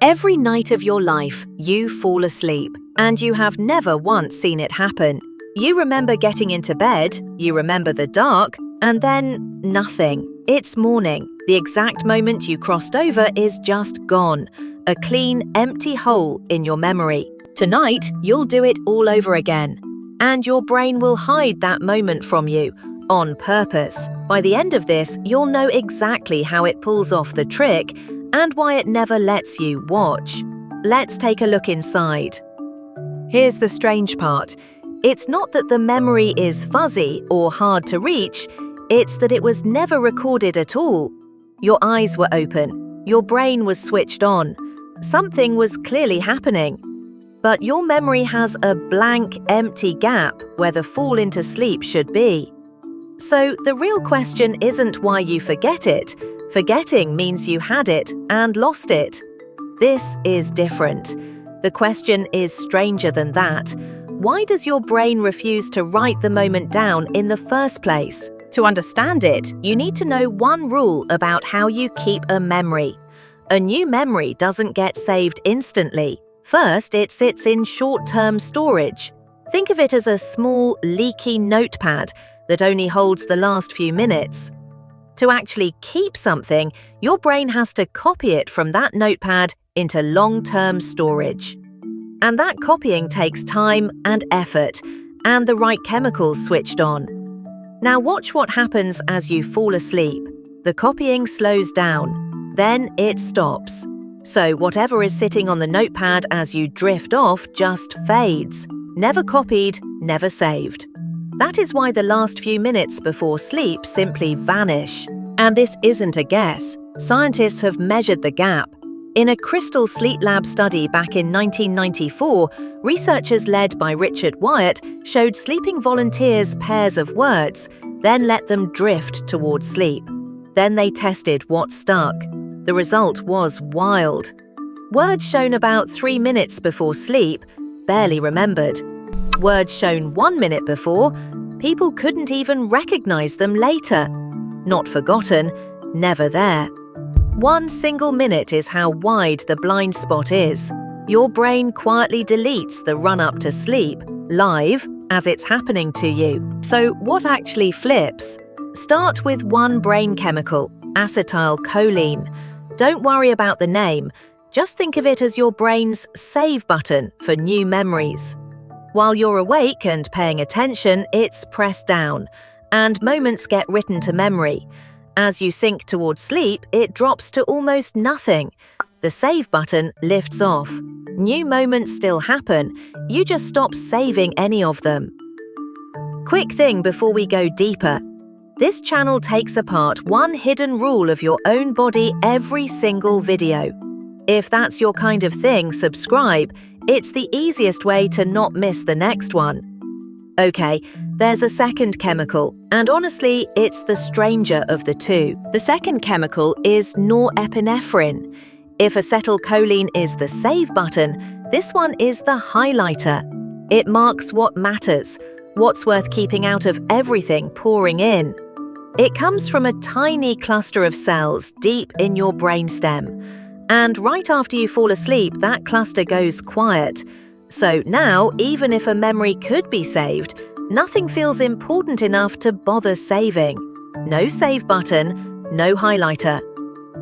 Every night of your life, you fall asleep, and you have never once seen it happen. You remember getting into bed, you remember the dark, and then nothing. It's morning. The exact moment you crossed over is just gone. A clean, empty hole in your memory. Tonight, you'll do it all over again. And your brain will hide that moment from you, on purpose. By the end of this, you'll know exactly how it pulls off the trick and why it never lets you watch. Let's take a look inside. Here's the strange part. It's not that the memory is fuzzy or hard to reach, it's that it was never recorded at all. Your eyes were open, your brain was switched on. Something was clearly happening. But your memory has a blank, empty gap where the fall into sleep should be. So the real question isn't why you forget it. Forgetting means you had it and lost it. This is different. The question is stranger than that. Why does your brain refuse to write the moment down in the first place? To understand it, you need to know one rule about how you keep a memory. A new memory doesn't get saved instantly. First, it sits in short-term storage. Think of it as a small, leaky notepad that only holds the last few minutes. To actually keep something, your brain has to copy it from that notepad into long-term storage. And that copying takes time and effort, and the right chemicals switched on. Now watch what happens as you fall asleep. The copying slows down, then it stops. So whatever is sitting on the notepad as you drift off just fades. Never copied, never saved. That is why the last few minutes before sleep simply vanish. And this isn't a guess. Scientists have measured the gap. In a Crystal Sleep Lab study back in 1994, researchers led by Richard Wyatt showed sleeping volunteers pairs of words, then let them drift towards sleep. Then they tested what stuck. The result was wild. Words shown about 3 minutes before sleep, barely remembered. Words shown 1 minute before, people couldn't even recognize them later. Not forgotten, never there. 1 single minute is how wide the blind spot is. Your brain quietly deletes the run-up to sleep, live, as it's happening to you. So what actually flips? Start with one brain chemical, acetylcholine. Don't worry about the name, just think of it as your brain's save button for new memories. While you're awake and paying attention, it's pressed down, and moments get written to memory. As you sink towards sleep, it drops to almost nothing. The save button lifts off. New moments still happen, you just stop saving any of them. Quick thing before we go deeper. This channel takes apart one hidden rule of your own body every single video. If that's your kind of thing, subscribe. It's the easiest way to not miss the next one. Okay, there's a second chemical, and honestly, it's the stranger of the two. The second chemical is norepinephrine. If acetylcholine is the save button, this one is the highlighter. It marks what matters, what's worth keeping out of everything pouring in. It comes from a tiny cluster of cells deep in your brainstem. And right after you fall asleep, that cluster goes quiet. So now, even if a memory could be saved, nothing feels important enough to bother saving. No save button, no highlighter.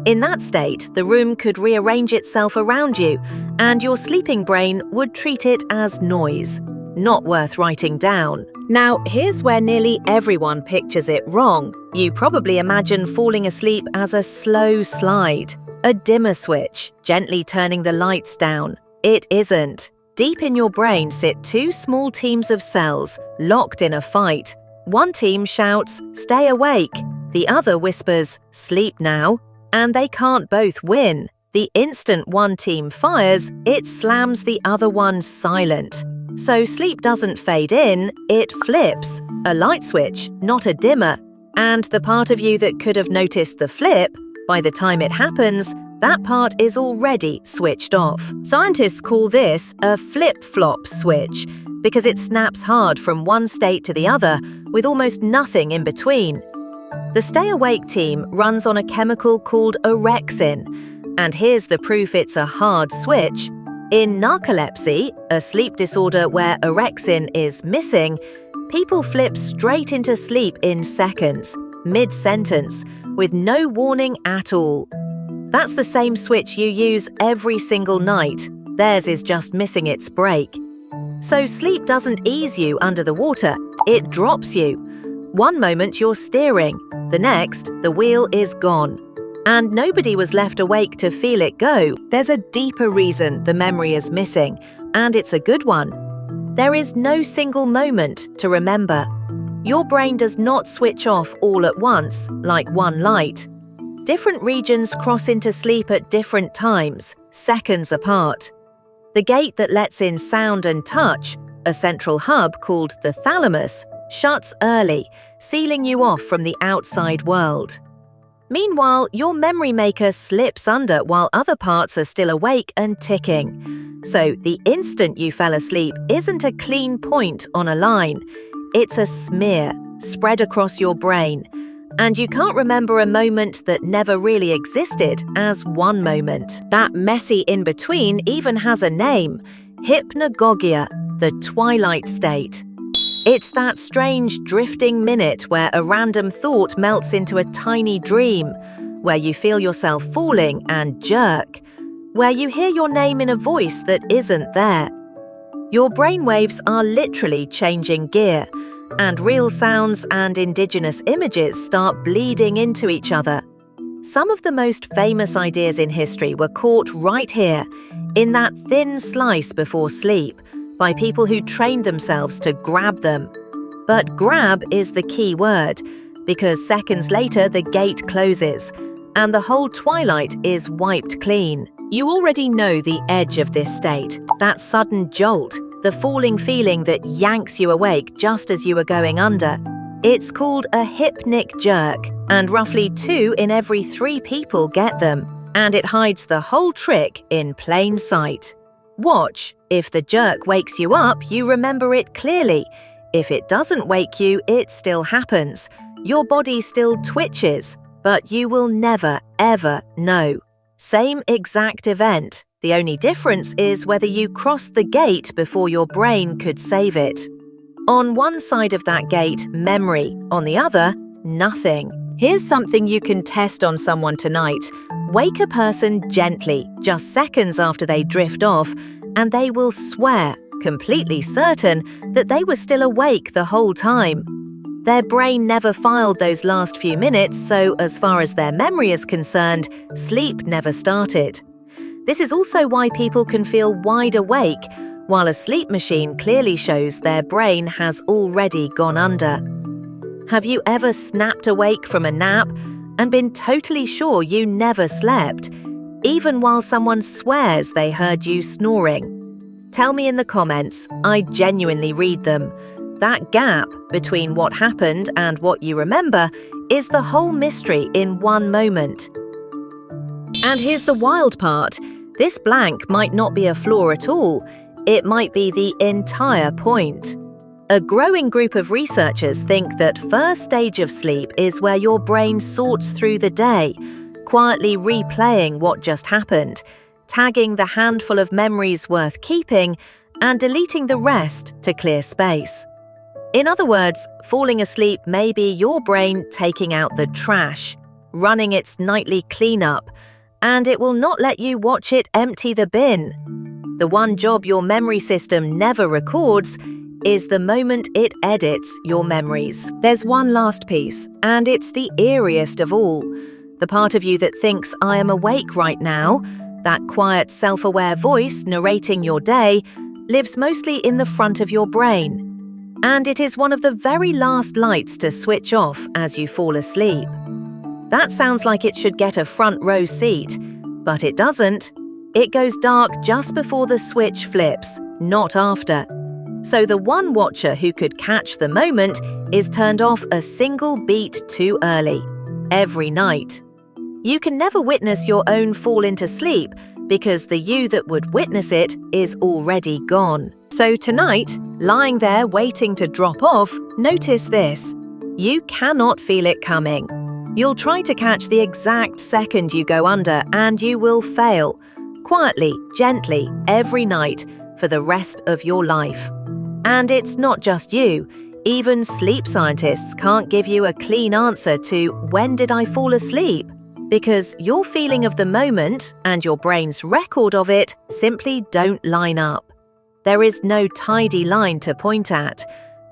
In that state, the room could rearrange itself around you, and your sleeping brain would treat it as noise, not worth writing down. Now, here's where nearly everyone pictures it wrong. You probably imagine falling asleep as a slow slide. A dimmer switch, gently turning the lights down. It isn't. Deep in your brain sit two small teams of cells, locked in a fight. One team shouts, "Stay awake." The other whispers, "Sleep now." And they can't both win. The instant one team fires, it slams the other one silent. So sleep doesn't fade in, it flips. A light switch, not a dimmer. And the part of you that could have noticed the flip, by the time it happens, that part is already switched off. Scientists call this a flip-flop switch because it snaps hard from one state to the other with almost nothing in between. The Stay Awake team runs on a chemical called orexin, And here's the proof it's a hard switch. In narcolepsy, a sleep disorder where orexin is missing, people flip straight into sleep in seconds, mid-sentence, with no warning at all. That's the same switch you use every single night. Theirs is just missing its break. So sleep doesn't ease you under the water, it drops you. One moment you're steering, the next, the wheel is gone. And nobody was left awake to feel it go. There's a deeper reason the memory is missing, and it's a good one. There is no single moment to remember. Your brain does not switch off all at once, like one light. Different regions cross into sleep at different times, seconds apart. The gate that lets in sound and touch, a central hub called the thalamus, shuts early, sealing you off from the outside world. Meanwhile, your memory maker slips under while other parts are still awake and ticking. So the instant you fell asleep isn't a clean point on a line. It's a smear spread across your brain. And you can't remember a moment that never really existed as one moment. That messy in-between even has a name, hypnagogia, the twilight state. It's that strange drifting minute where a random thought melts into a tiny dream, where you feel yourself falling and jerk, where you hear your name in a voice that isn't there. Your brainwaves are literally changing gear, and real sounds and indigenous images start bleeding into each other. Some of the most famous ideas in history were caught right here, in that thin slice before sleep, by people who trained themselves to grab them. But grab is the key word, because seconds later the gate closes, and the whole twilight is wiped clean. You already know the edge of this state, that sudden jolt, the falling feeling that yanks you awake just as you are going under. It's called a hypnic jerk, and roughly 2 in every 3 people get them, and it hides the whole trick in plain sight. Watch. If the jerk wakes you up, you remember it clearly. If it doesn't wake you, it still happens. Your body still twitches, but you will never, ever know. Same exact event. The only difference is whether you crossed the gate before your brain could save it. On one side of that gate, memory. On the other, nothing. Here's something you can test on someone tonight. Wake a person gently, just seconds after they drift off, and they will swear, completely certain, that they were still awake the whole time. Their brain never filed those last few minutes, so as far as their memory is concerned, sleep never started. This is also why people can feel wide awake, while a sleep machine clearly shows their brain has already gone under. Have you ever snapped awake from a nap and been totally sure you never slept, even while someone swears they heard you snoring? Tell me in the comments, I genuinely read them. That gap between what happened and what you remember is the whole mystery in one moment. And here's the wild part. This blank might not be a flaw at all. It might be the entire point. A growing group of researchers think that first stage of sleep is where your brain sorts through the day, quietly replaying what just happened, tagging the handful of memories worth keeping, and deleting the rest to clear space. In other words, falling asleep may be your brain taking out the trash, running its nightly cleanup, and it will not let you watch it empty the bin. The one job your memory system never records is the moment it edits your memories. There's one last piece, and it's the eeriest of all. The part of you that thinks I am awake right now, that quiet self-aware voice narrating your day, lives mostly in the front of your brain. And it is one of the very last lights to switch off as you fall asleep. That sounds like it should get a front row seat, but it doesn't. It goes dark just before the switch flips, not after. So the one watcher who could catch the moment is turned off a single beat too early, every night. You can never witness your own fall into sleep because the you that would witness it is already gone. So tonight, lying there waiting to drop off, notice this. You cannot feel it coming. You'll try to catch the exact second you go under and you will fail, quietly, gently, every night for the rest of your life. And it's not just you. Even sleep scientists can't give you a clean answer to when did I fall asleep? Because your feeling of the moment and your brain's record of it simply don't line up. There is no tidy line to point at.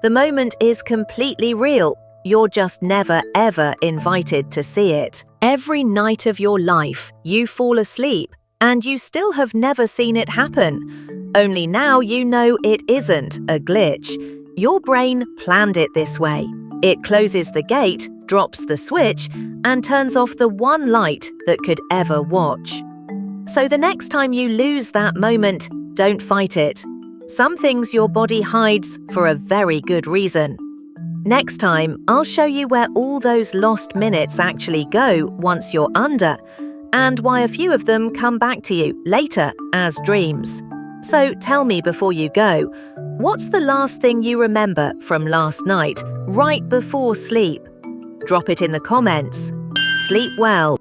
The moment is completely real. You're just never ever invited to see it. Every night of your life, you fall asleep, and you still have never seen it happen. Only now you know it isn't a glitch. Your brain planned it this way. It closes the gate, drops the switch, and turns off the one light that could ever watch. So the next time you lose that moment, don't fight it. Some things your body hides for a very good reason. Next time, I'll show you where all those lost minutes actually go once you're under, and why a few of them come back to you later as dreams. So tell me before you go, what's the last thing you remember from last night, right before sleep? Drop it in the comments. Sleep well.